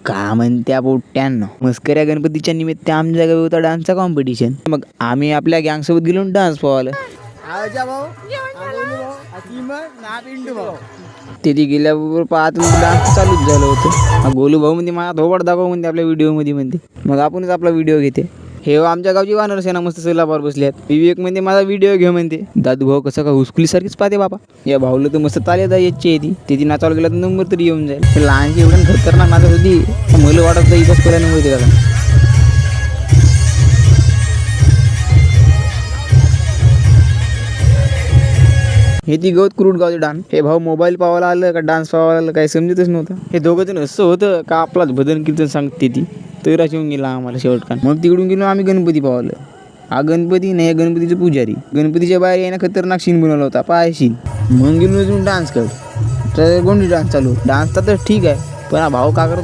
का म्हणत्या पोट्ट्यांनो, मस्कऱ्या गणपतीच्या निमित्त आमच्या गावी होता डान्सचा कॉम्पिटिशन. मग आम्ही आपल्या गँगसोबत गेलो डान्स पाहायला. तिथे गेल्याबरोबर पाहत डान्स चालूच झालं होतं. गोलू भाऊ म्हणजे माझा धोबड दाखव म्हणते आपल्या व्हिडिओ मध्ये म्हणते. मग आपणच आपला व्हिडिओ घेते. हे आमच्या गावची वानर सेना मस्त सैलाबार बसल्यात. विवेक म्हणजे माझा व्हिडिओ घे म्हणते. दादू भाऊ कसं का हुसकुली सारखीच पाहते बाबा. या भाऊला तर मस्त ताले यायची येते. तिथे नाचायला गेला तर नंबर तरी येऊन जाईल. लहानची एवढं खतरनाक नाचत होती. मला वाटत इथंच पहिला नंबर येते का. हे ती गवत क्रूट गावचे डान्स. हे भाऊ मोबाईल पावायला आलं का डान्स पावायला आलं काही समजतच नव्हतं. हे दोघं जण असं होतं का आपलाच भजन कीर्तन सांगते ती. तैराश येऊन गेला आम्हाला शेवटकान. मग तिकडून गेलो आम्ही गणपती पावायला. हा गणपती नाही, गणपतीचे पुजारी. गणपतीच्या बाहेर यानं खतरनाक सीन बनवला होता पायशीन. मग गेलो डान्स कर तर गोंडी डान्स चालू. डान्स तर ठीक आहे पण हा भाऊ का करत